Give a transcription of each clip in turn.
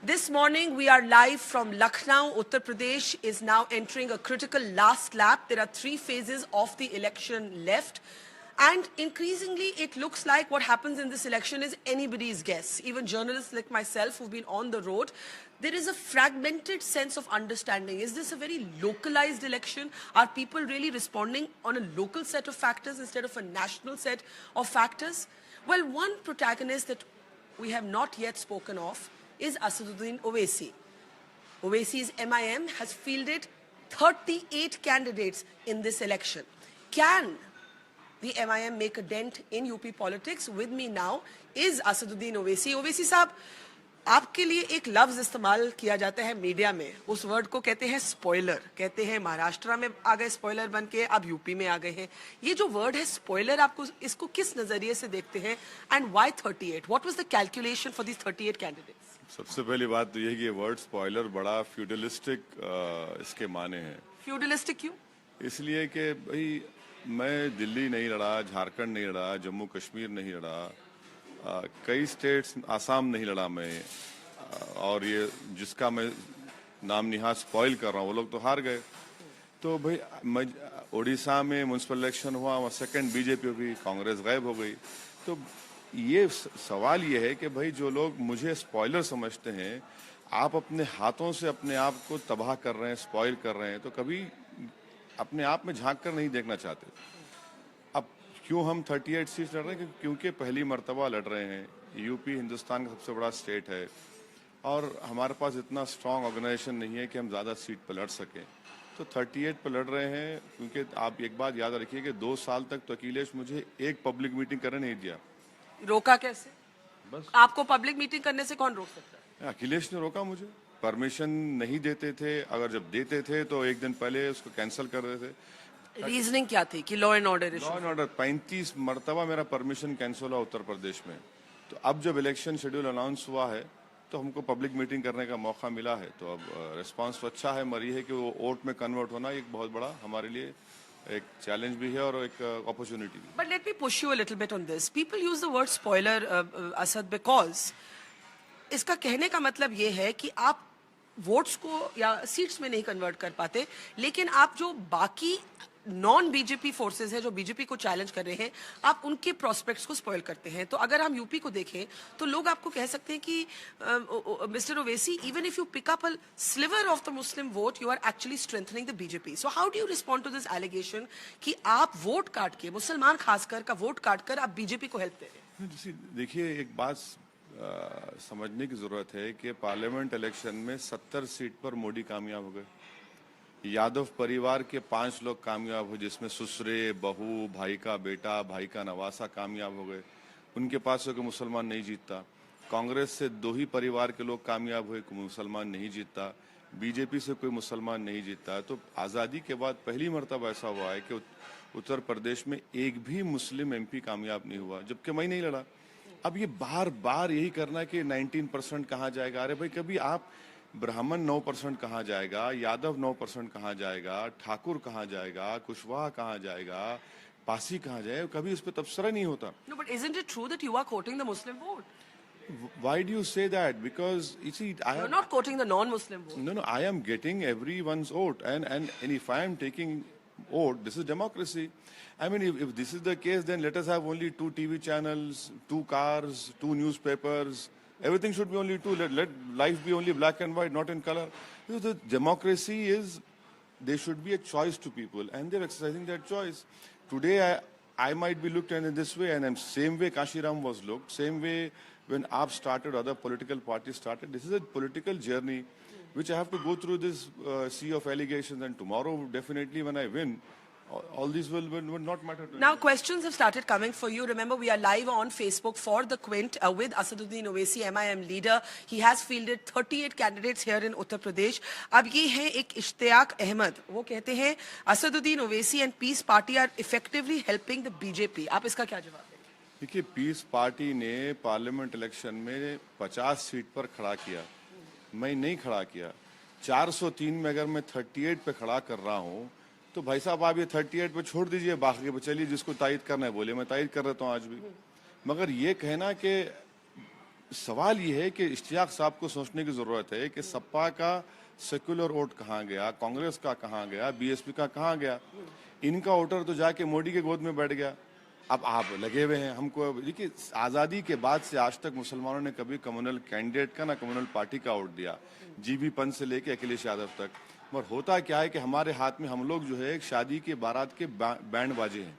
This morning, we are live from Lucknow. Uttar Pradesh is now entering a critical last lap. There are 3 phases of the election left. And increasingly, it looks like what happens in this election is anybody's guess. Even journalists like myself who've been on the road, there is a fragmented sense of understanding. Is this a very localized election? Are people really responding on a local set of factors instead of a national set of factors? Well, one protagonist that we have not yet spoken of is Asaduddin Owaisi. Owaisi's MIM has fielded 38 candidates in this election. Can the MIM make a dent in UP politics? With me now is Asaduddin Owaisi. Owaisi साहब, आपके लिए एक लफ्ज इस्तेमाल किया जाता है media में, उस वर्ड को कहते हैं स्पॉइलर। कहते हैं महाराष्ट्र में आ गए स्पॉइलर बन के, अब यूपी में आ गए हैं। ये जो वर्ड है स्पॉइलर, आपको इसको किस नजरिए से देखते हैं? And why 38? What was the calculation for these 38 candidates? सबसे पहली बात तो यही कि वर्ड स्पॉइलर बड़ा फ्यूडलिस्टिक इसके माने हैं। फ्यूडलिस्टिक क्यों? इसलिए कि भाई मैं दिल्ली नहीं लड़ा, झारखंड नहीं लड़ा, जम्मू कश्मीर नहीं लड़ा, कई स्टेट्स, आसाम नहीं लड़ा मैं, और ये जिसका मैं नाम निहाद स्पॉइल कर रहा हूँ वो लोग तो हार गए। तो भाई मैं उड़ीसा में म्यूनसिपल इलेक्शन हुआ, वहाँ सेकंड बीजेपी हो गई, कांग्रेस गायब हो गई। तो ये सवाल ये है कि भाई जो लोग मुझे स्पॉइलर समझते हैं, आप अपने हाथों से अपने आप को तबाह कर रहे हैं, स्पॉइल कर रहे हैं, तो कभी अपने आप में झांक कर नहीं देखना चाहते। अब क्यों हम 38 सीट लड़ रहे हैं? क्योंकि पहली मर्तबा लड़ रहे हैं। यूपी हिंदुस्तान का सबसे बड़ा स्टेट है और हमारे पास इतना स्ट्रांग ऑर्गेनाइजेशन नहीं है कि हम ज़्यादा सीट पर लड़ सकें। तो 38 पर लड़ रहे हैं, क्योंकि आप एक बात याद रखिए कि 2 साल तक तो अखिलेश मुझे एक पब्लिक मीटिंग करने नहीं दिया। रोका कैसे? बस आपको पब्लिक मीटिंग करने से कौन रोक सकता है? अखिलेश ने रोका मुझे। परमिशन नहीं देते थे, अगर जब देते थे तो एक दिन पहले उसको कैंसिल कर देते थे। रीजनिंग क्या थी कि लॉ एंड ऑर्डर? 35 मरतबा मेरा परमिशन कैंसिल हुआ उत्तर प्रदेश में। तो अब जब इलेक्शन शेड्यूल अनाउंस हुआ है तो हमको पब्लिक मीटिंग करने का मौका मिला है। तो अब रिस्पांस तो अच्छा है, मरी है कि वो वोट में कन्वर्ट होना एक बहुत बड़ा हमारे लिए एक चैलेंज भी है और एक अपॉर्चुनिटी भी। But let me push you a little bit on this. People use the word spoiler, Asad, because इसका कहने का मतलब ये है कि आप वोट्स को या सीट्स में नहीं कन्वर्ट कर पाते, लेकिन आप जो बाकी नॉन बीजेपी फोर्सेस है जो बीजेपी को चैलेंज कर रहे हैं, आप उनके प्रोस्पेक्ट्स को स्पॉइल करते हैं। तो अगर हम यूपी को देखें तो लोग आपको कह सकते हैं कि mister Owaisi, even if you pick up a sliver of the Muslim vote, you are actually strengthening the BJP. So how do you respond to this allegation कि आप वोट काट के, मुसलमान खासकर का वोट काट कर आप बीजेपी को हेल्प दे रहे हैं? देखिए, एक बात समझने की जरूरत है कि पार्लियामेंट इलेक्शन में 70 सीट पर मोदी कामयाब हो गए। यादव परिवार के 5 लोग कामयाब हुए, जिसमें ससुरे, बहू, भाई का बेटा, भाई का नवासा कामयाब हो गए। उनके पास कोई मुसलमान नहीं जीतता। कांग्रेस से 2 ही परिवार के लोग कामयाब हुए, कोई मुसलमान नहीं जीतता। बीजेपी से कोई मुसलमान नहीं जीतता। तो आज़ादी के बाद पहली मरतबा ऐसा हुआ है कि उत्तर प्रदेश में एक भी मुस्लिम MP कामयाब नहीं हुआ, जबकि मैं नहीं लड़ा। अब ये बार बार यही करना कि 19% कहाँ जाएगा। अरे भाई, कभी आप ब्राह्मण 9% कहाँ जाएगा, यादव 9% कहाँ जाएगा, ठाकुर कहाँ जाएगा, कुशवाहा कहाँ जाएगा, पासी कहाँ जाएगा, कभी इस पे तबसरा नहीं होता। No, but isn't it true that you are quoting the Muslim vote? Why do you say that? Because you see, You're not quoting the non-Muslim vote. No, I am getting everyone's vote, and if I am taking vote, this is democracy. I mean, if this is the case, then let us have only 2 TV channels, 2 cars, 2 newspapers. Everything should be only 2. Let life be only black and white, not in color. Because the democracy is, there should be a choice to people, and they're exercising that choice. Today, I might be looked at in this way, and same way Kashiram was looked, same way when AAP started, other political parties started. This is a political journey which I have to go through this sea of allegations, and tomorrow, definitely when I win, all these will not matter to Now, me. questions have started coming for you. Remember, we are live on Facebook for The Quint with Asaduddin Owaisi, MIM leader. He has fielded 38 candidates here in Uttar Pradesh. अब ये है एक इश्तियाक अहमद, वो कहते हैं Asaduddin Owaisi and Peace Party are effectively helping the BJP. आप इसका क्या जवाब देंगे? देखिए, पीस पार्टी ने पार्लियामेंट इलेक्शन में 50 सीट पर खड़ा किया, मैं नहीं खड़ा किया। 403 में अगर मैं 38 पे खड़ा कर रहा हूँ, तो भाई साहब आप ये 38 पे छोड़ दीजिए, बाकी पे चलिए, जिसको तायद करना है बोले, मैं तायद कर देता हूँ आज भी। मगर ये कहना कि सवाल ये है कि इश्तियाक साहब को सोचने की जरूरत है कि सपा का सेक्युलर वोट कहाँ गया, कांग्रेस का कहाँ गया, बीएसपी का कहाँ गया। इनका वोटर तो जाके मोदी के गोद में बैठ गया। अब आप लगे हुए हैं हमको। देखिए, आजादी के बाद से आज तक मुसलमानों ने कभी कम्युनल कैंडिडेट का ना कम्युनल पार्टी का वोट दिया, जीबी पंत से लेके अखिलेश यादव तक। मगर होता क्या है कि हमारे हाथ में हम लोग जो है एक शादी के बारात के बैंड बाजे हैं।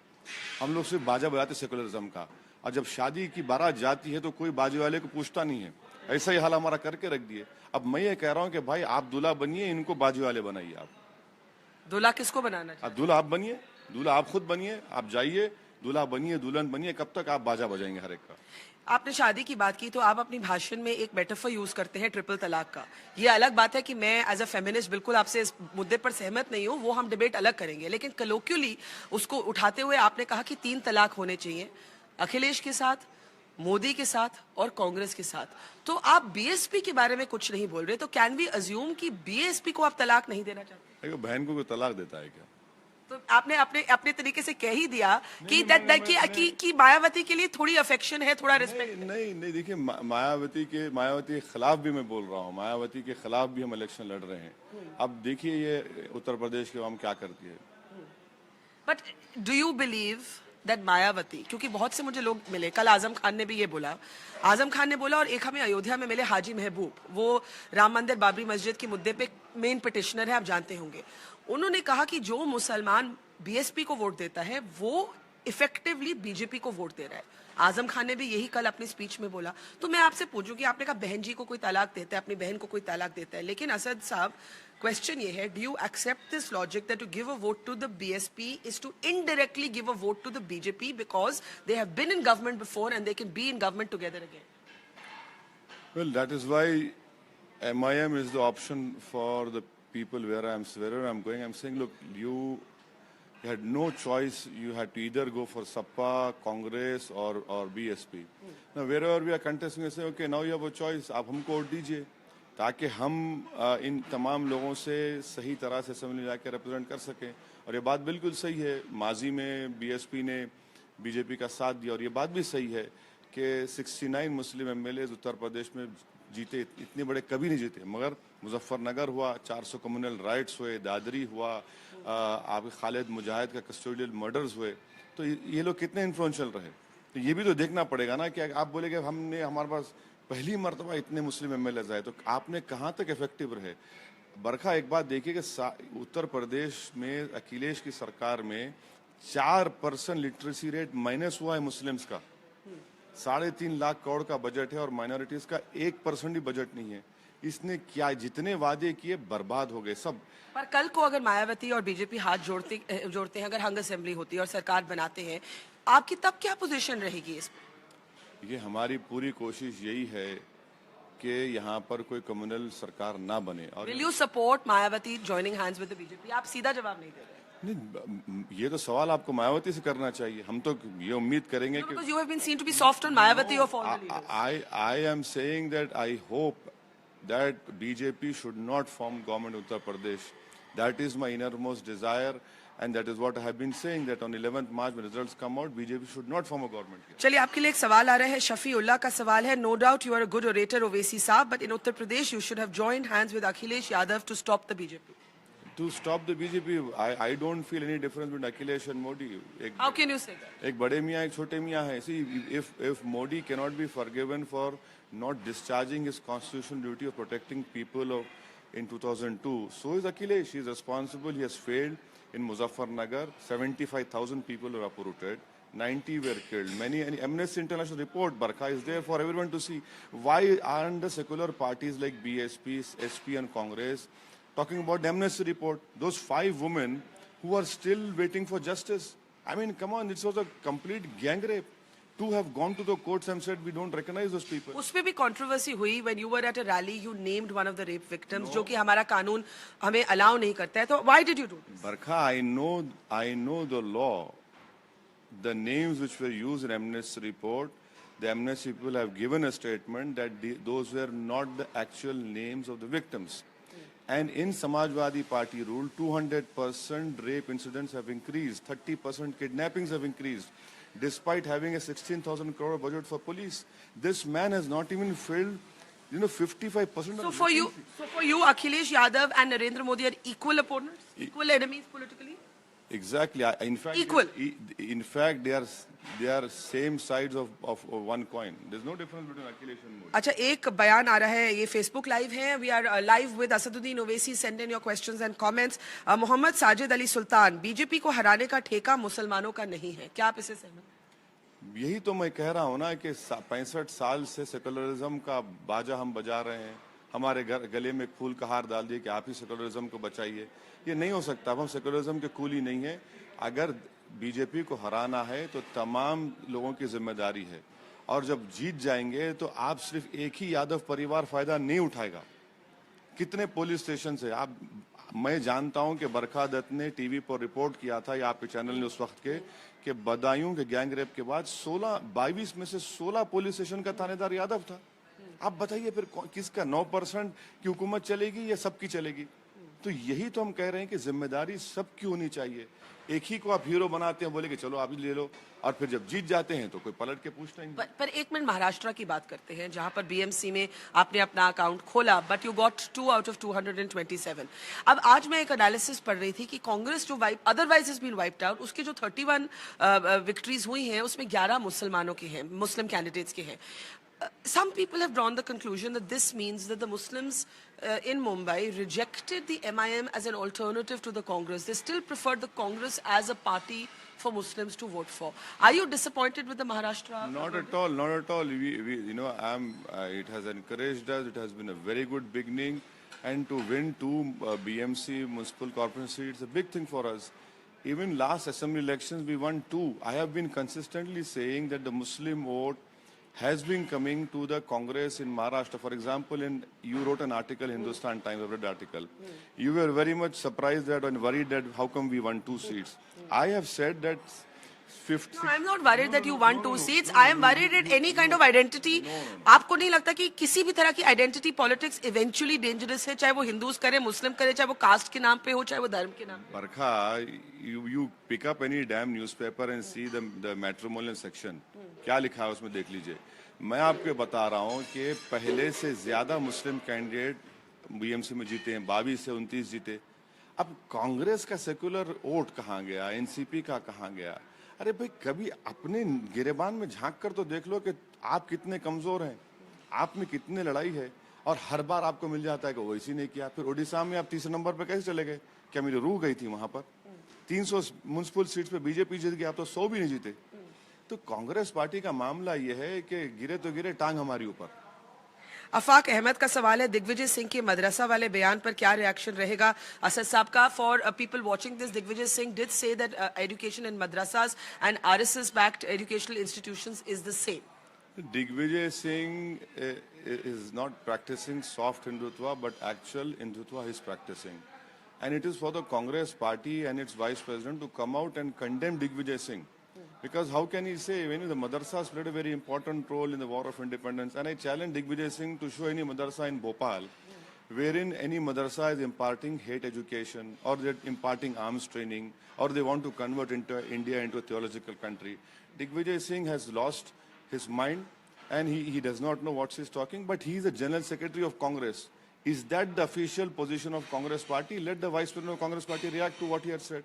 हम लोग सिर्फ बाजा बजाते सेकुलरिज्म का, और जब शादी की बारात जाती है तो कोई बाजे वाले को पूछता नहीं है। ऐसा ही हाल हमारा करके रख दिए। अब मैं ये कह रहा हूँ कि भाई आप दूल्हा बनिए, इनको बाजे वाले बनाइए। आप दूल्हा किसको बनाना चाहिए? आप दूल्हा आप बनिए, दूल्हा आप खुद बनिए, आप जाइए दूल्हा बनिए, दुल्हन बनिए। कब तक आप बाजा बजाएंगे हर एक का? आपने शादी की बात की तो आप अपनी भाषण में एक मेटाफर यूज करते हैं ट्रिपल तलाक का। ये अलग बात है कि मैं एज अ फेमिनिस्ट बिल्कुल आपसे इस मुद्दे पर सहमत नहीं हूँ, वो हम डिबेट अलग करेंगे। लेकिन कलोक्युअली उसको उठाते हुए आपने कहा कि 3 तलाक होने चाहिए, अखिलेश के साथ, मोदी के साथ और कांग्रेस के साथ। तो आप बीएसपी के बारे में कुछ नहीं बोल रहे, तो कैन वी अज्यूम कि बीएसपी को आप तलाक नहीं देना चाहते? बहन को कोई तलाक देता है क्या? तो आपने अपने अपने तरीके से कह ही दिया कि मायावती के लिए थोड़ी अफेक्शन है, थोड़ा रिस्पेक्ट। नहीं देखिए, मायावती के खिलाफ भी मैं बोल रहा हूँ, मायावती के खिलाफ भी हम इलेक्शन लड़ रहे हैं। अब देखिए ये उत्तर प्रदेश के हम क्या करती है। But do you believe that Mayawati, क्योंकि बहुत से मुझे लोग मिले, कल आजम खान ने भी ये बोला, आजम खान ने बोला, और एक हमें अयोध्या में मिले हाजी महबूब, वो राम मंदिर बाबरी मस्जिद के मुद्दे पे मेन पिटिशनर है, आप जानते होंगे। उन्होंने कहा कि जो मुसलमान बीएसपी को वोट देता है वो इफेक्टिवली बीजेपी को वोट दे रहा है। आजम खान ने भी यही कल अपनी स्पीच में बोला। तो मैं आपसे पूछूं कि आपने कहा बहन जी को कोई तलाक देता है, अपनी बहन को कोई तलाक देता है, लेकिन असद साहब क्वेश्चन ये है, do you accept this logic that to give a vote to the BSP is to indirectly give a vote to the BJP because they have been in government before and they can be in government together again? Well, that is why MIM is the option for the people wherever I'm going. I'm saying, look, you had no choice. You had to either go for SAPA, Congress, or BSP. Now, wherever we are contesting, we say, okay, now you have a choice. आप हमको vote दीजिए ताकि हम इन तमाम लोगों से सही तरह से असेंबली जाके रिप्रेजेंट कर सकें। और ये बात बिल्कुल सही है, माजी में बीएसपी ने बीजेपी का साथ दिया, और ये बात भी सही है कि 69 मुस्लिम एमएलए उत्तर प्रदेश में जीते, इतने बड़े कभी नहीं जीते। मगर मुजफ्फरनगर हुआ, 400 कम्युनल राइट्स हुए, दादरी हुआ, आपके खालिद मुजाहिद का कस्टोडियल मर्डर्स हुए, तो ये लोग कितने इन्फ्लुएंशियल रहे। तो ये भी तो देखना पड़ेगा ना कि आप बोले कि हमने हमारे पास पहली मरतबा इतने मुस्लिम एमएलए आए, तो आपने कहाँ तक इफेक्टिव रहे। बरखा, एक बात देखिए कि उत्तर प्रदेश में अखिलेश की सरकार में 4% लिटरेसी रेट माइनस हुआ है मुस्लिम्स का। 3.5 लाख करोड़ का बजट है और माइनॉरिटीज का 1% भी बजट नहीं है। इसने क्या जितने वादे किए बर्बाद हो गए सब। पर कल को अगर मायावती और बीजेपी हाथ जोड़ते हैं, अगर हंग असेंबली होती है और सरकार बनाते हैं, आपकी तब क्या पोजीशन रहेगी इसमें? ये हमारी पूरी कोशिश यही है कि यहाँ पर कोई कम्युनल सरकार ना बने। और will you support Mayawati joining hands with the BJP? आप सीधा जवाब नहीं दे रहे। नहीं, ये तो सवाल आपको मायावती से करना चाहिए। हम तो ये उम्मीद करेंगे कि because you have been seen to be soft on Mayawati of all the leaders. I am saying that I hope that BJP should not form government Uttar Pradesh. That is my innermost desire, and that is what I have been saying, that on 11th March when results come out, BJP should not form a government here. चलिए, आपके लिए एक सवाल आ रहा है, शफी उल्लाह का सवाल है, no doubt you are a good orator, Owaisi साहब, but in Uttar Pradesh you should have joined hands with Akhilesh Yadav to stop the BJP. To stop the BJP, I don't feel any difference between Akhilesh and Modi. How can you say that? एक बड़े मियाँ एक छोटे मियाँ है। See, if Modi cannot be forgiven for not discharging his constitutional duty of protecting people in 2002, so is Akhilesh. He is responsible. He has failed in Muzaffarnagar. 75,000 people were uprooted. 90 were killed. Many Amnesty International report, Barkha, is there for everyone to see. Why aren't the secular parties like BSP, SP, and Congress talking about the Amnesty report? Those 5 women who are still waiting for justice. I mean, come on, this was a complete gang rape. 2 have gone to the courts and said we don't recognize those people. उसपे भी controversy हुई when you were at a rally, you named one of the rape victims, जो कि हमारा कानून हमें allow नहीं करता है। तो why did you do this? Barkha, I know the law. The names which were used in Amnesty report, the Amnesty people have given a statement that those were not the actual names of the victims. And in Samajwadi Party rule, 200% rape incidents have increased, 30% kidnappings have increased. despite having a 16,000 crore budget for police. This man has not even filled, 55%. So for you, Akhilesh Yadav and Narendra Modi are equal opponents, equal enemies politically? Exactly. In fact, Equal. In fact, they are same sides of one coin. There's no difference between Akhilesh and Modi. अच्छा, एक बयान आ रहा है, ये Facebook live है. We are live with Asaduddin Owaisi. Send in your questions and comments. Mohammad Sajid Ali Sultan, BJP को हराने का ठेका मुसलमानों का नहीं है, क्या आप इससे सहमत? यही तो मैं कह रहा हूं ना कि 65 साल से सेकुलरिज्म का बाजा हम बजा रहे हैं. हमारे गले में फूल का हार डाल दिए कि आप ही सेकुलरिज्म को बचाइए. ये नहीं हो सकता. अब हम सेकुलरिज्म के कूली नहीं है. अगर बीजेपी को हराना है तो तमाम लोगों की जिम्मेदारी है, और जब जीत जाएंगे तो आप सिर्फ एक ही यादव परिवार फायदा नहीं उठाएगा. कितने पुलिस स्टेशन से आप, मैं जानता हूं कि बरखा दत्त ने टीवी पर रिपोर्ट किया था, या आपके चैनल ने उस वक्त के, कि बदायूं के गैंग रेप के बाद 22 में से 16 पुलिस स्टेशन का थानेदार यादव था. आप बताइए फिर किसका 9% की हुकूमत चलेगी या सबकी चलेगी? तो यही तो हम कह रहे हैं कि जिम्मेदारी सबकी होनी चाहिए. एक ही को आप हीरो बनाते हैं, बोले कि चलो आप ही ले लो, और फिर जब जीत जाते हैं तो कोई पलट के पूछता ही नहीं. पर एक मिनट महाराष्ट्र की बात करते हैं, जहां पर बीएमसी में आपने अपना अकाउंट खोला, but you got 2 out of 227. अब आज मैं एक एनालिसिस पढ़ रही थी कि कांग्रेस जो otherwise is been wiped out, उसके जो 31 विक्ट्रीज हुई हैं उसमें 11 मुसलमानों के हैं, मुस्लिम कैंडिडेट्स के हैं. Some people have drawn the conclusion that this means that the Muslims in Mumbai rejected the MIM as an alternative to the Congress. They still preferred the Congress as a party for Muslims to vote for. Are you disappointed with the Maharashtra? Not at all, not at all. It has encouraged us. It has been a very good beginning, and to win 2 BMC municipal corporation seats is a big thing for us. Even last assembly elections, we won 2. I have been consistently saying that the Muslim vote has been coming to the Congress in Maharashtra. For example, you wrote an article, Hindustan Times, I read the article. You were very much surprised that and worried that how come we won 2 seats. I have said that No, I'm not worried that you won 2 seats. I am worried at any kind of identity. आपको नहीं लगता कि किसी भी तरह की identity politics eventually dangerous है, चाहे वो हिंदूज करे, मुस्लिम करे, चाहे वो कास्ट के नाम पे हो, चाहे वो धर्म के नाम पे? Barkha, you pick up any damn newspaper and see the matrimonial section. क्या लिखा है उसमें देख लीजिए. मैं आपको बता रहा हूँ कि पहले से ज्यादा मुस्लिम कैंडिडेट बीएमसी में जीते हैं. 22 से 29 जीते. अब कांग्रेस का सेकुलर वोट कहाँ गया, एनसीपी का कहाँ गया? अरे भाई, कभी अपने गिरेबान में झांक कर तो देख लो कि आप कितने कमजोर हैं, आप में कितनी लड़ाई है, और हर बार आपको मिल जाता है कि वैसी नहीं किया. फिर ओडिशा में आप 3 नंबर पे कैसे चले गए? क्या मेरी रूह गई थी वहां पर? 300 म्युनिसिपल सीट्स पे बीजेपी जीत गया, आप तो 100 भी नहीं जीते. तो कांग्रेस पार्टी का मामला यह है कि गिरे तो गिरे, टांग हमारी ऊपर. अफाक अहमद का सवाल है, दिग्विजय सिंह के मदरसा वाले बयान पर क्या रिएक्शन रहेगा असद साहब का? For people watching this, Digvijay Singh did say that education in madrasas and RSS backed educational institutions is the same. Digvijay Singh is not practicing soft Hindutva, but actual Hindutva he is practicing. And it is for the Congress party and its vice president to come out and condemn Digvijay Singh. Because how can he say, when the madrasas played a very important role in the War of Independence, and I challenge Digvijay Singh to show any madrasa in Bhopal wherein any madrasa is imparting hate education, or they're imparting arms training, or they want to convert India into a theological country. Digvijay Singh has lost his mind, and he does not know what he's talking, but he is the General Secretary of Congress. Is that the official position of Congress party? Let the Vice President of Congress party react to what he had said.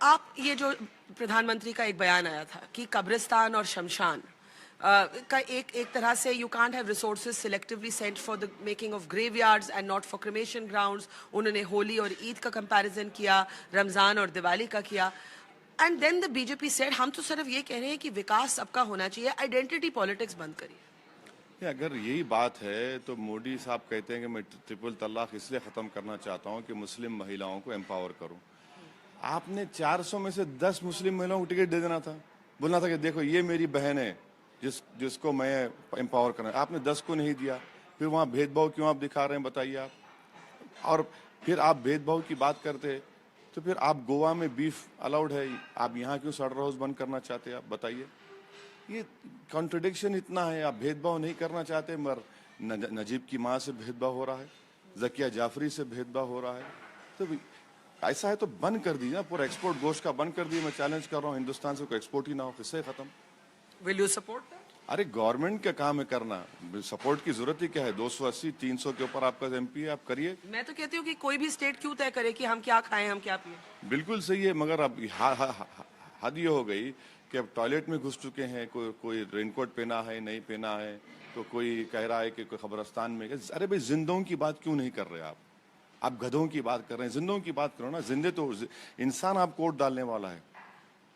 आप ये जो प्रधानमंत्री का एक बयान आया था कि कब्रिस्तान और शमशान का एक तरह से you can't have resources selectively sent for the making of graveyards and not for cremation grounds. उन्होंने होली और ईद का कंपैरिजन किया, रमजान और दिवाली का किया. And then the BJP said, हम तो सिर्फ ये कह रहे हैं कि विकास सबका होना चाहिए, आइडेंटिटी पॉलिटिक्स बंद करिए. अगर यही बात है तो मोदी साहब कहते हैं कि मैं ट्रिपल तलाक इसलिए खत्म करना चाहता हूं कि मुस्लिम महिलाओं को एम्पावर करूं. आपने 400 में से 10 मुस्लिम महिलाओं को टिकट दे देना था, बोलना था कि देखो ये मेरी बहन है जिसको मैं एम्पावर करना. आपने 10 को नहीं दिया. फिर वहां भेदभाव क्यों आप दिखा रहे हैं, बताइए आप. और फिर आप भेदभाव की बात करते हैं तो फिर आप गोवा में बीफ अलाउड है, आप यहाँ क्यों स्लॉटर हाउस बंद करना चाहते हैं? आप बताइए. ये कॉन्ट्रडिक्शन इतना है. आप भेदभाव नहीं करना चाहते, मगर नजीब की माँ से भेदभाव हो रहा है, जकिया जाफरी से भेदभाव हो रहा है. तो ऐसा है तो बंद कर दीजिए ना, पूरा एक्सपोर्ट गोश्त का बंद कर दिए। मैं चैलेंज कर रहा हूँ हिंदुस्तान से कोई एक्सपोर्ट ही ना हो, किससे खत्म। Will you support that? अरे गवर्नमेंट का काम है करना, सपोर्ट की जरूरत ही क्या है। 280 300 के ऊपर आपका एमपी है, आप करिए। मैं तो कहती हूँ कि कोई भी स्टेट क्यों तय करे कि हम क्या खाएं, हम क्या पिए। बिल्कुल सही है, मगर अब हद ये हो गई कि अब टॉयलेट में घुस चुके हैं। कोई रेनकोट पहना है, नहीं पहना है, तो कोई कह रहा है कि कोई खबरस्तान में। अरे भाई, जिंदों की बात क्यों नहीं कर रहे आप गधों की बात कर रहे हैं। जिंदों की बात करो ना। जिंदे तो इंसान आपको वोट डालने वाला है,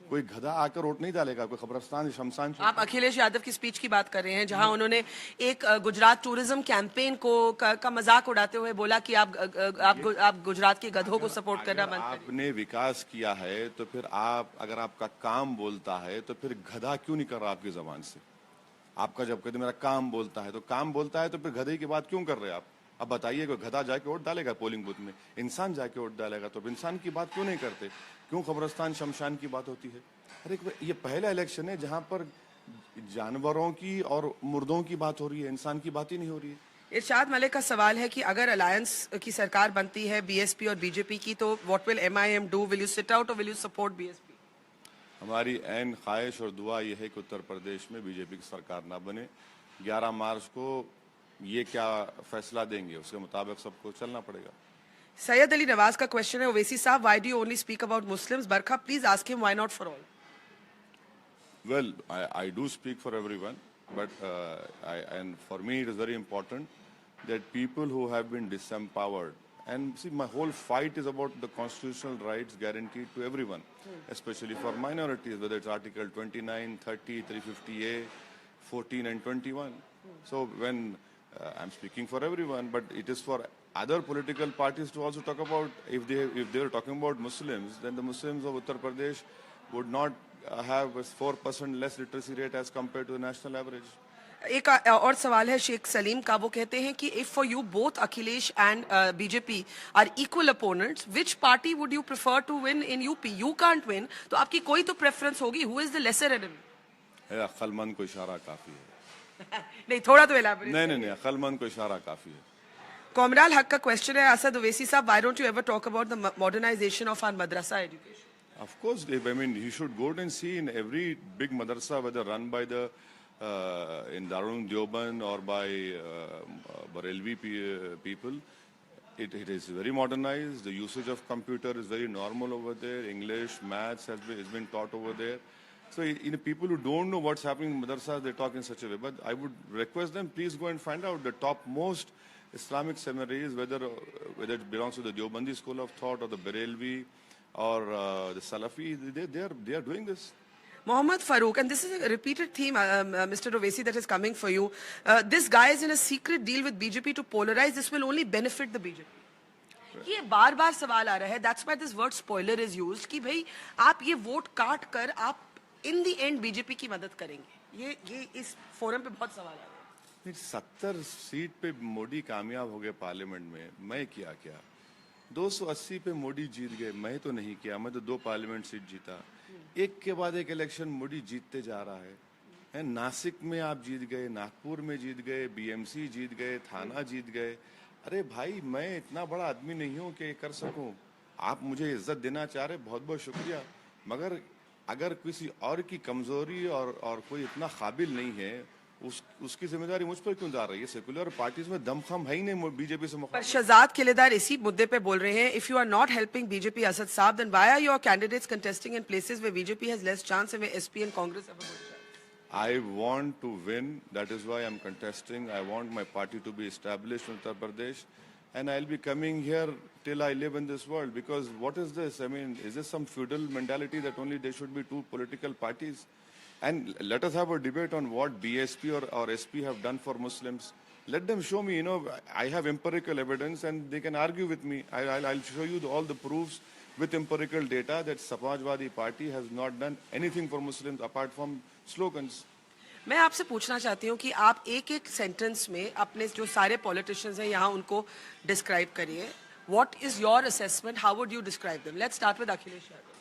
कोई गधा आकर वोट नहीं डालेगा, कोई खबरस्तान शमशान। आप अखिलेश यादव की स्पीच की बात कर रहे हैं, जहां उन्होंने एक गुजरात टूरिज्म कैंपेन का मजाक उड़ाते हुए बोला कि आप गुजरात के गधों को सपोर्ट करना बंद करें। आपने विकास किया है तो फिर अगर आपका काम बोलता है तो फिर गधा क्यों नहीं कर रहा आपकी जबान से। आपका जब कहते मेरा काम बोलता है तो फिर गधे की बात क्यों कर रहे हैं आप। अब बताइए, कोई गधा जाके वोट डालेगा पोलिंग बूथ में, इंसान जाके वोट डालेगा, तो इंसान की बात क्यों नहीं करते। क्यों खबरस्तान शमशान की बात होती है। अरे ये पहला इलेक्शन है जहां पर जानवरों की और मुर्दों की बात हो रही है, इंसान की बात ही नहीं हो रही है। इरशाद मलिक का सवाल है कि अगर अलायंस की सरकार बनती है बीएसपी और बीजेपी की, तो what will MIM do? Will you sit out और विल यू सपोर्ट बीएसपी? हमारी ऐन ख्वाहिश और दुआ यह है कि उत्तर प्रदेश में बीजेपी की सरकार ना बने। 11 मार्च को ये क्या फैसला देंगे उसके मुताबिक सबको चलना पड़ेगा। सैयद अली नवाज का क्वेश्चन है, ओवैसी साहब, why do you only speak about Muslims? Barkha, please ask him why not for all. Well, I do speak for everyone, but and for me it is very important that people who have been disempowered, and see, my whole fight is about the constitutional rights guaranteed to everyone, especially for minorities, whether it's Article 29, 30, 350A, 14 and 21. So when I'm speaking for everyone, but it is for other political parties to also talk about. If they are talking about Muslims, then the Muslims of Uttar Pradesh would not have a 4% less literacy rate as compared to the national average. एक और सवाल है शेख सलीम का, वो कहते हैं कि if for you both Akhilesh and BJP are equal opponents, which party would you prefer to win in UP? You can't win, तो आपकी कोई तो प्रेफरेंस होगी। Who is the lesser enemy? अक्लमंद को इशारा काफी है। नहीं, थोड़ा तो एलाबोरेट। नहीं, अक्लमंद को इशारा काफी है। कोमराल हक का क्वेश्चन है, असद ओवैसी साहब, why don't you ever talk about the modernisation of our madrasa education? Of course, I mean, you should go and see in every big madrasa, whether run by the in Darul Deoband or by Barelvi people, it is very modernized. The usage of computer is very normal over there. English, maths has been taught over there. So, people who don't know what's happening in madrasas, they talk in such a way. But I would request them, please go and find out the topmost Islamic seminaries, whether it belongs to the Deobandi school of thought or the Barelvi or the Salafi, they are doing this. Mohammad Farooq, and this is a repeated theme, Mr. Owaisi, that is coming for you. This guy is in a secret deal with BJP to polarize. This will only benefit the BJP. ये बार बार सवाल आ रहा है, that's why this word spoiler is used, कि भाई आप ये vote काट कर आप इन दी एंड बीजेपी की मदद करेंगे। ये इस फोरम पे बहुत सवाल आ रहा है। 70 सीट पे मोदी कामयाब हो गए पार्लियामेंट में, मैं क्या 280 पे मोदी जीत गए, मैं तो नहीं किया। मैं तो 2 पार्लियामेंट सीट जीता। एक के बाद एक इलेक्शन मोदी जीतते जा रहा है। नासिक में आप जीत गए, नागपुर में जीत गए, बीएमसी जीत गए, थाना जीत गए। अरे भाई, मैं इतना बड़ा आदमी नहीं हूं कि कर सकूं। आप मुझे इज्जत देना चाह रहे, बहुत बहुत शुक्रिया, मगर अगर किसी और की कमजोरी और कोई इतना काबिल नहीं है, उसकी जिम्मेदारी मुझ पर क्यों डाल रही है? सेकुलर पार्टीज में दमखम है ही नहीं बीजेपी से। पर शहजाद किलेदार इसी मुद्दे पे बोल रहे हैं, if you are not helping BJP Asad साहब, then why are your candidates contesting in places where BJP has less chance and where SP and Congress have a good chance? I want to win, that is why I'm contesting. I want my party to be established in Uttar Pradesh, and I'll be coming here till I live in this world. Because what is this? I mean, is this some feudal mentality that only there should be 2 political parties? And let us have a debate on what BSP or SP have done for Muslims. Let them show me, I have empirical evidence and they can argue with me. I'll show you all the proofs with empirical data that Samajwadi Party has not done anything for Muslims apart from slogans. मैं आपसे पूछना चाहती हूँ कि आप एक sentence में अपने जो सारे पॉलिटिशियंस हैं यहाँ उनको डिस्क्राइब करिए। What is your assessment? How would you describe them? Let's start with Akhilesh Yadav.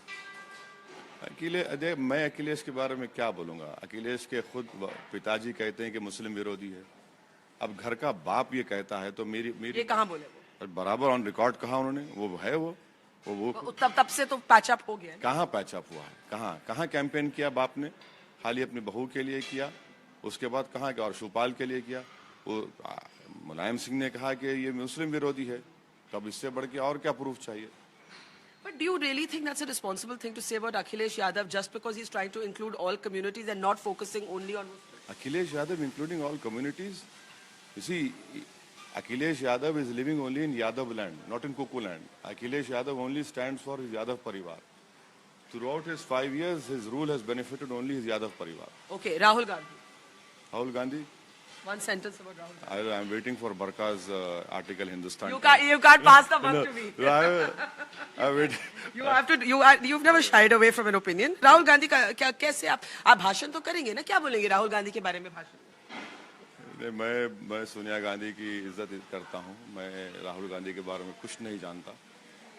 मैं अखिलेश के बारे में क्या बोलूंगा? अखिलेश के खुद पिताजी कहते हैं कि मुस्लिम विरोधी है। अब घर का बाप ये कहता है तो मेरी ये कहाँ बोले वो? बराबर ऑन रिकॉर्ड कहा उन्होंने, वो है वो। वो तब से तो पैचअप हो गया है। कहाँ पैचअप हुआ है? कहाँ कैंपेन किया बाप ने? खाली अपनी बहू के लिए किया, उसके बाद कहाँ क्या और शिवपाल के लिए किया? वो मुलायम सिंह ने कहा कि ये मुस्लिम विरोधी है, तब इससे बढ़ के और क्या प्रूफ चाहिए? But do you really think that's a responsible thing to say about Akhilesh Yadav just because he's trying to include all communities and not focusing only on Muslims? Akhilesh Yadav including all communities? You see, Akhilesh Yadav is living only in Yadav land, not in Kuku land. Akhilesh Yadav only stands for his Yadav Parivar. Throughout his 5 years, his rule has benefited only his Yadav Parivar. Okay, Rahul Gandhi. Rahul Gandhi? One sentence about Rahul Gandhi. I'm waiting for Barka's article, Hindustan. You can't pass the buck to me. I wait. You've never shied away from an opinion. Rahul Gandhi का क्या कैसे आप भाषण तो करेंगे ना? क्या बोलेंगे राहुल गांधी के बारे में भाषण? मैं सोनिया गांधी की इज्जत करता हूं। मैं राहुल गांधी के बारे में कुछ नहीं जानता।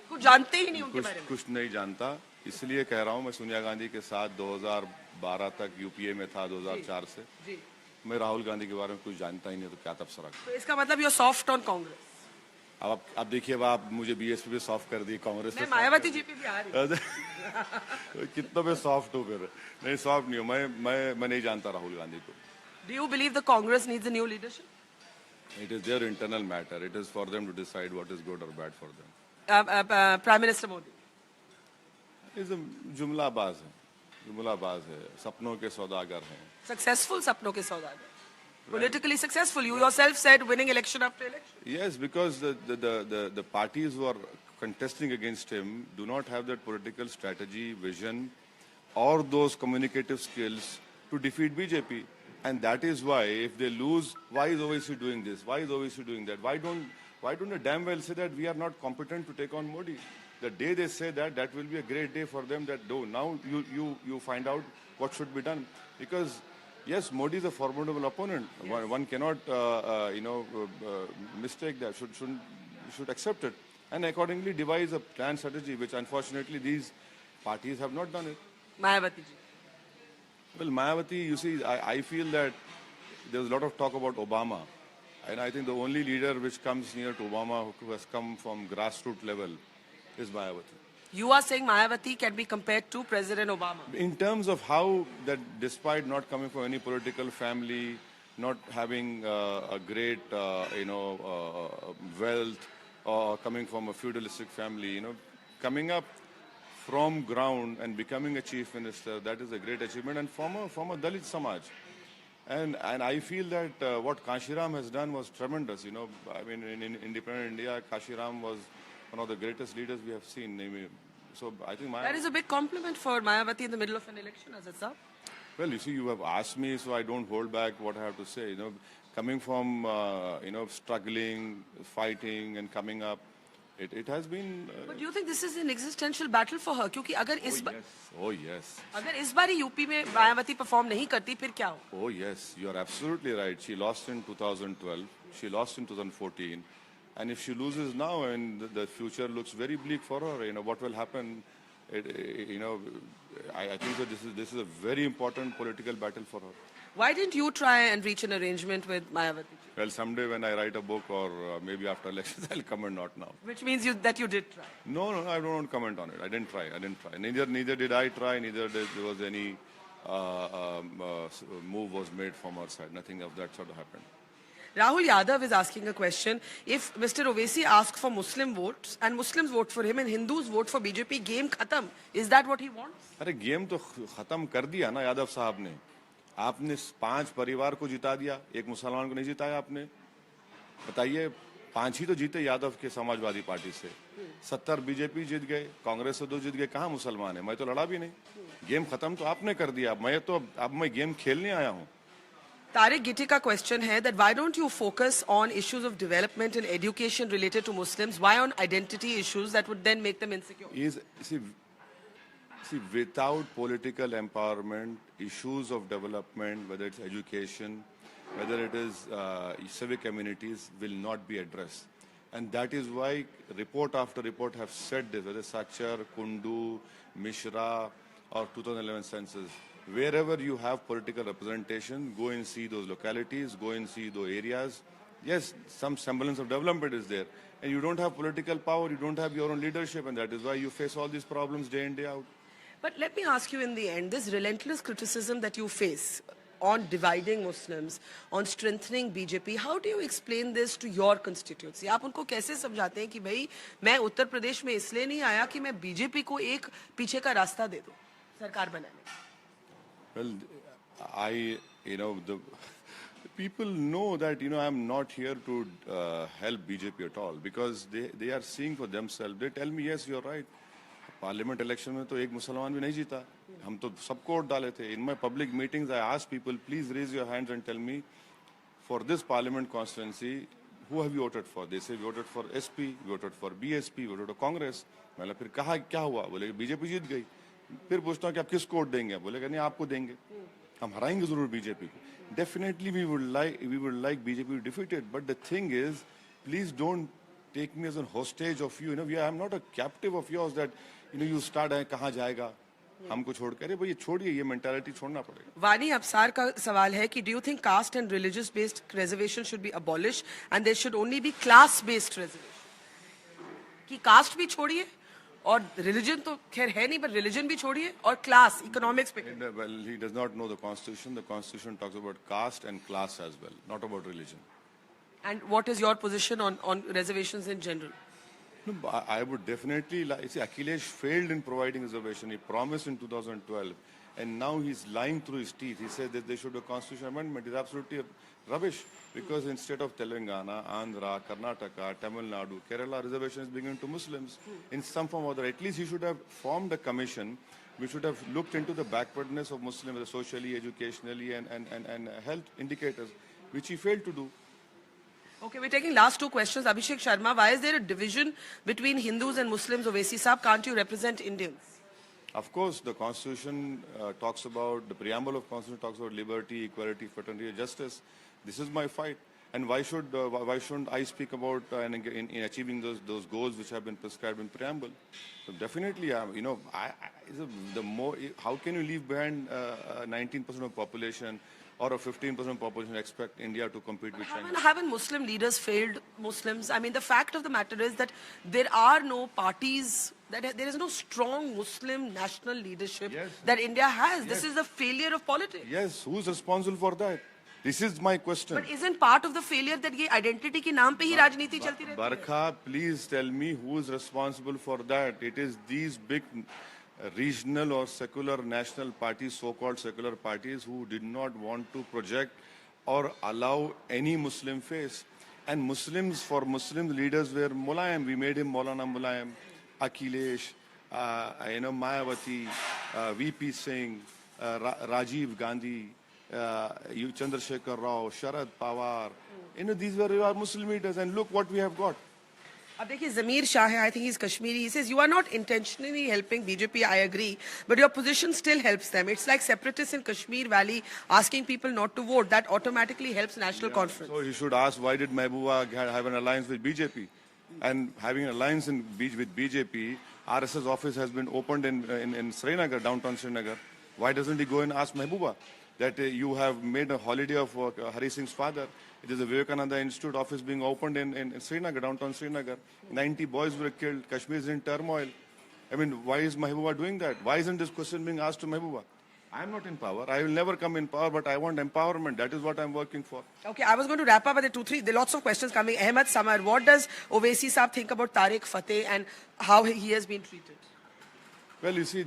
कुछ जानते ही नहीं उनके बारे में? कुछ नहीं जानता, इसलिए कह रहा हूं मैं सोनिया गांधी के साथ 2012 तक यूपीए में था, 2004 से। जी। मैं राहुल गांधी के बारे में कुछ जानता ही नहीं, तो क्या तबसरा? तो इसका मतलब यू सॉफ्ट ऑन कांग्रेस। अब देखिए, आप मुझे बीएसपी पे सॉफ्ट कर दी, कांग्रेस मैं मायावती जी पे भी आ रही हूं। कितना पे सॉफ्ट हो फिर? नहीं, सॉफ्ट नहीं हूं मैं नहीं जानता राहुल गांधी को। Do you believe the Congress needs a new leadership? It is their internal matter. It is for them to decide what is good or bad for them. Prime Minister Modi. Is a जुमलाबाज है, सपनों के सौदागर हैं। Successful सपनों के सौदागर. Politically successful. You yourself said winning election after election. Yes, because the parties who are contesting against him do not have that political strategy, vision, or those communicative skills to defeat BJP. And that is why, if they lose, why is Owaisi doing this? Why is Owaisi doing that? Why don't they damn well say that we are not competent to take on Modi? The day they say that, that will be a great day for them. That now you find out what should be done. Because yes, Modi is a formidable opponent. Yes. One cannot mistake that. Should accept it and accordingly devise a plan strategy, which unfortunately these parties have not done it. Mayawati ji. Well, Mayawati, you see, I feel that there was a lot of talk about Obama. And I think the only leader which comes near to Obama who has come from grassroots level is Mayawati. You are saying Mayawati can be compared to President Obama? In terms of how that, despite not coming from any political family, not having a great, wealth, or coming from a feudalistic family, coming up from ground and becoming a chief minister, that is a great achievement, and from a Dalit Samaj. And I feel that what Kashiram has done was tremendous. I mean, in independent India, Kashiram was one of the greatest leaders we have seen. So I think that is a big compliment for Mayawati in the middle of an election, as it's up. Well, you see, you have asked me, so I don't hold back what I have to say. Coming from struggling, fighting, and coming up, it has been. But do you think this is an existential battle for her? क्योंकि अगर इस oh yes. अगर इस बारी UP में Mayawati perform नहीं करती फिर क्या हो? Oh yes, you are absolutely right. She lost in 2012. She lost in 2014. And if she loses now, and the future looks very bleak for her, what will happen? I think that this is a very important political battle for her. Why didn't you try and reach an arrangement with Mayawati? Well, someday when I write a book, or maybe after elections, I'll comment, not now. Which means that you did try. No, I don't want to comment on it. I didn't try. Neither did I try. Neither there was any move was made from our side. Nothing of that sort of happened. Rahul Yadav is asking a question. If Mr. Owaisi asks for Muslim votes and Muslims vote for him and Hindus vote for BJP, game khatam. Is that what he wants? अरे game तो खत्म कर दिया ना यादव साहब ने। आपने 5 परिवार को जिता दिया, एक मुसलमान को नहीं जिताया आपने। बताइए, 5 ही तो जीते यादव के समाजवादी पार्टी से। 70 बीजेपी जीत गए, कांग्रेस से 2 जीत गए, कहाँ मुसलमान है? मैं तो लड़ा भी नहीं। गेम खत्म तो आपने कर दिया। अब मैं गेम खेलने आया हूँ। Tariq Gitika question है that why don't you focus on issues of development and education related to Muslims? Why on identity issues that would then make them insecure? See, without political empowerment, issues of development, whether it's education, whether it is civic communities, will not be addressed. And that is why report after report have said this, whether Sachar, Kundu, Mishra, or 2011 census. Wherever you have political representation, go and see those localities, go and see those areas. yes, some semblance of development is there. And you don't have political power, you don't have your own leadership, and that is why you face all these problems day in, day out. But let me ask you in the end, this relentless criticism that you face on dividing Muslims, on strengthening BJP, how do you explain this to your constituency? आप उनको कैसे समझाते हैं कि भाई मैं उत्तर प्रदेश में इसलिए नहीं आया कि मैं बीजेपी को एक पीछे का रास्ता दे दूं सरकार बनाने? Well, the people know that, I'm not here to help BJP at all, because they are seeing for themselves. They tell me, yes, you're right. Parliament election में तो एक मुसलमान भी नहीं जीता, हम तो सबको वोट डाले थे. In my public meetings I ask people, please raise your hands and tell me for this parliament constituency who have you voted for. They say voted for SP, voted for BSP, voted for Congress. मैंने फिर कहा क्या हुआ, बोले BJP जीत गई. फिर पूछता हूँ कि आप किसको वोट देंगे, बोले नहीं आपको देंगे, हम हराएंगे जरूर बीजेपी को. Definitely we would like BJP defeated, but the thing is please don't take me as a hostage of you. I'm not a captive of yours that, you start कहाँ जाएगा, हमको छोड़ कर. भाई ये छोड़िए, ये मेंटालिटी छोड़ना पड़ेगा. वानी अफसार का सवाल है कि do you think caste and religious based reservation should be abolished and there should only be class based reservation? कि caste भी छोड़िए और religion तो खैर है नहीं, पर religion भी छोड़िए और class economics पे. Well, he does not know the constitution. The constitution talks about caste and class as well, not about religion. And what is your position on reservations in general? No, I would definitely like. See, Akhilesh failed in providing reservation. He promised in 2012, and now he's lying through his teeth. He said that there should be a constitutional amendment. It's absolutely rubbish, because instead of Telangana, Andhra, Karnataka, Tamil Nadu, Kerala, reservation is being to Muslims in some form or other. At least he should have formed a commission. We should have looked into the backwardness of Muslims socially, educationally, and health indicators, which he failed to do. Okay, we're taking last two questions. Abhishek Sharma, why is there a division between Hindus and Muslims? Owaisi Saab, can't you represent Indians? Of course, the Constitution talks about, the preamble of Constitution talks about liberty, equality, fraternity, justice. This is my fight. And why shouldn't I speak about in achieving those goals which have been prescribed in preamble? So definitely, how can you leave behind 19% of population or a 15% population expect India to compete with China? Haven't Muslim leaders failed Muslims? I mean, the fact of the matter is that there are no parties, that there is no strong Muslim national leadership that India has. Yes. This is a failure of politics. Yes, who's responsible for that? This is my question. But isn't part of the failure that ये identity के नाम पे ही राजनीति चलती रहती है? Barkha, please tell me who is responsible for that. It is these big regional or secular national parties, so-called secular parties, who did not want to project or allow any Muslim face. And Muslims, for Muslim leaders were Mulayam. We made him Maulana Mulayam, Akhilesh, Mayawati, VP Singh, Rajiv Gandhi, Chandrasekhar Rao, Sharad Pawar. These were our Muslim leaders, and look what we have got. अब देखिए ज़मीर शाह है, I think he's Kashmiri. He says you are not intentionally helping BJP. I agree, but your position still helps them. It's like separatists in Kashmir Valley asking people not to vote. That automatically helps national conference. So you should ask, why did Mehbooba have an alliance with BJP? And having an alliance with BJP, RSS office has been opened in Srinagar, downtown Srinagar. Why doesn't he go and ask Mehbooba that you have made a holiday of Hari Singh's father? It is a Vivekananda Institute office being opened in Srinagar, downtown Srinagar. 90 boys were killed. Kashmir is in turmoil. I mean, why is Mehbooba doing that? Why isn't this question being asked to Mehbooba? I'm not in power. I will never come in power, but I want empowerment. That is what I'm working for. Okay, I was going to wrap up with there are lots of questions coming. Ahmed Samar, what does Owaisi Saab think about Tariq Fateh and how he has been treated? Well, you see,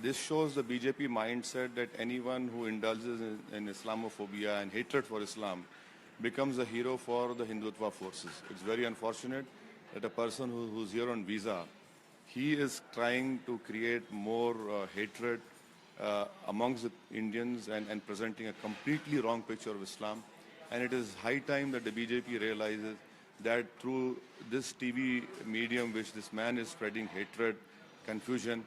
this shows the BJP mindset that anyone who indulges in Islamophobia and hatred for Islam becomes a hero for the Hindutva forces. It's very unfortunate that a person who's here on visa, he is trying to create more hatred amongst the Indians and presenting a completely wrong picture of Islam. And it is high time that the BJP realizes that through this TV medium which this man is spreading hatred, confusion,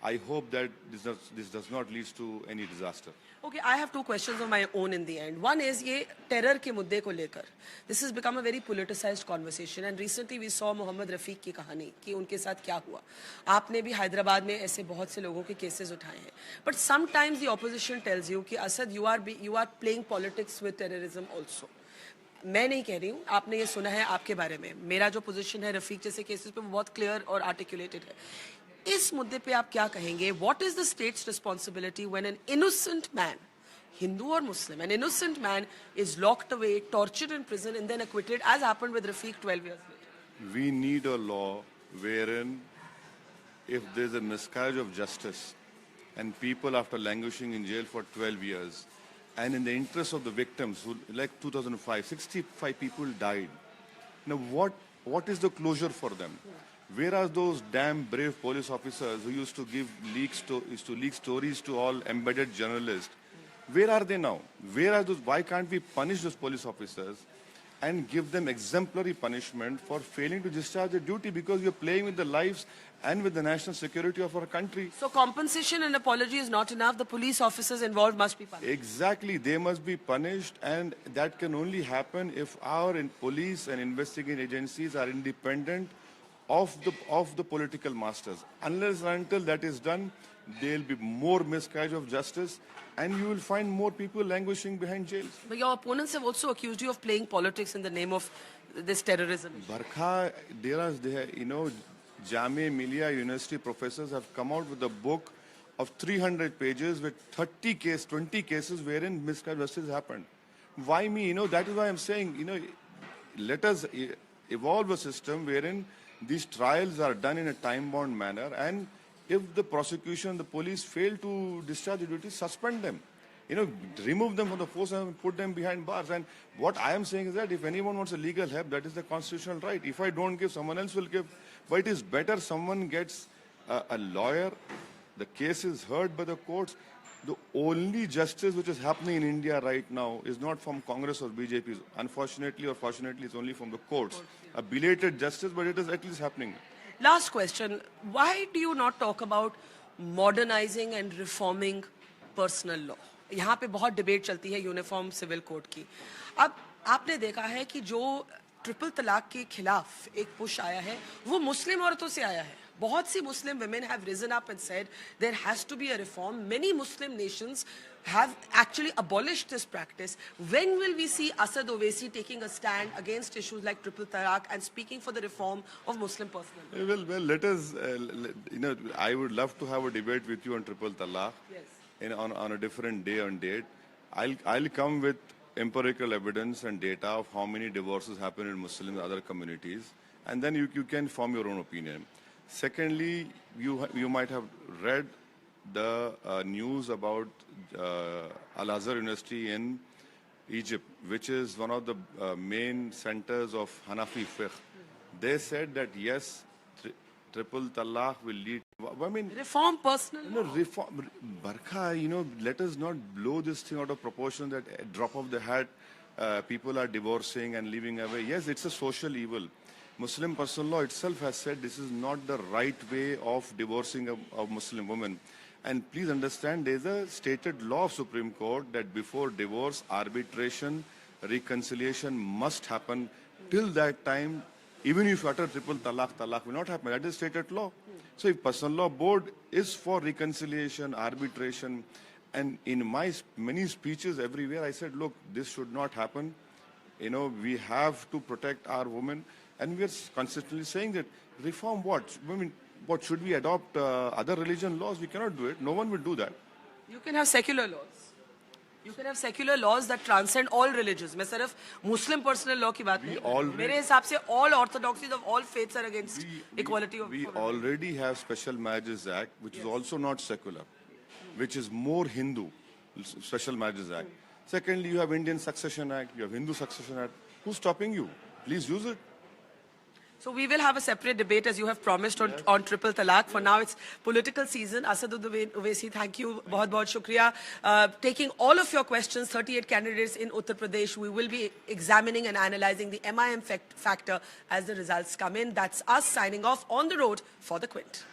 I hope that this does not lead to any disaster. Okay, I have two questions of my own in the end. One is ये terror के मुद्दे को लेकर. This has become a very politicized conversation, and recently we saw Mohammad Rafiq की कहानी कि उनके साथ क्या हुआ. आपने भी हैदराबाद में ऐसे बहुत से लोगों के cases उठाए हैं. But sometimes the opposition tells you कि Asad, you are playing politics with terrorism also. मैं नहीं कह रही हूँ, आपने ये सुना है आपके बारे में, मेरा जो पोजीशन है रफीक जैसे केसेस पे वो बहुत क्लियर और आर्टिकुलेटेड है। इस मुद्दे पे आप क्या कहेंगे? What is the state's responsibility when an innocent man, Hindu और Muslim, an innocent man is locked away, tortured in prison and then acquitted, as happened with Rafiq 12 years later? We need a law wherein if there's a miscarriage of justice and people after languishing in jail for 12 years and in the interest of the victims who, like 2005 65 people died, now what is the closure for them? Where are those damn brave police officers who used to leak stories to all embedded journalists? Where are they now? Where are those? Why can't we punish those police officers and give them exemplary punishment for failing to discharge their duty, because we are playing with the lives and with the national security of our country? So compensation and apology is not enough. The police officers involved must be punished. Exactly, they must be punished, and that can only happen if our police and investigating agencies are independent of the political masters. Unless and until that is done, there will be more miscarriage of justice, and you will find more people languishing behind jails. But your opponents have also accused you of playing politics in the name of this terrorism. Barkha, Jamia Millia University professors have come out with a book of 300 pages with 20 cases wherein miscarriage of justice happened. Why me? That is why I'm saying, let us evolve a system wherein these trials are done in a time-bound manner, and if the prosecution, the police fail to discharge their duties, suspend them. Remove them from the force and put them behind bars. And what I am saying is that if anyone wants a legal help, that is the constitutional right. If I don't give, someone else will give. But it is better someone gets a lawyer, the case is heard by the courts. The only justice which is happening in India right now is not from Congress or BJP. Unfortunately or fortunately, it's only from the courts. A belated justice, but it is at least happening. Last question. Why do you not talk about modernizing and reforming personal law? यहाँ पे बहुत debate चलती है uniform civil code की। अब आपने देखा है कि जो ट्रिपल तलाक के खिलाफ एक पुश आया है वो मुस्लिम औरतों से आया है। बहुत सी मुस्लिम women have risen up and said there has to be a reform. Many Muslim nations have actually abolished this practice. When will we see Asad Owaisi taking a stand against issues like triple talaq and speaking for the reform of Muslim personal law? Well, let us, I would love to have a debate with you on triple talaq. Yes. On a different day and date. I'll come with empirical evidence and data of how many divorces happen in Muslim and other communities, and then you can form your own opinion. Secondly, you might have read the news about Al-Azhar University in Egypt, which is one of the main centers of Hanafi fiqh. They said that yes, triple talaq will lead. I mean, Reform personal law. Reform, Barkha, let us not blow this thing out of proportion that a drop of the hat, people are divorcing and living away. Yes, it's a social evil. Muslim personal law itself has said this is not the right way of divorcing a Muslim woman. And please understand, there's a stated law of Supreme Court that before divorce, arbitration, reconciliation must happen. Till that time, even if you utter triple talaq will not happen. That is stated law. So if personal law board is for reconciliation, arbitration, and in my many speeches everywhere, I said, look, this should not happen. We have to protect our women, and we are consistently saying that reform what? I mean, what should we adopt other religion laws? We cannot do it. No one will do that. You can have secular laws. You can have secular laws that transcend all religions. मैं सिर्फ Muslim personal law की बात नहीं। मेरे हिसाब से all orthodoxies of all faiths are against equality of. We already have Special Marriages Act, which is also not secular, which is more Hindu. Special Marriages Act. Secondly, you have Indian Succession Act. You have Hindu Succession Act. Who's stopping you? Please use it. So we will have a separate debate, as you have promised, on triple talaq. For now, it's political season. Asaduddin Owaisi, thank you. Bahut shukriya. Taking all of your questions, 38 candidates in Uttar Pradesh. We will be examining and analyzing the MIM factor as the results come in. That's us signing off on the road for the Quint.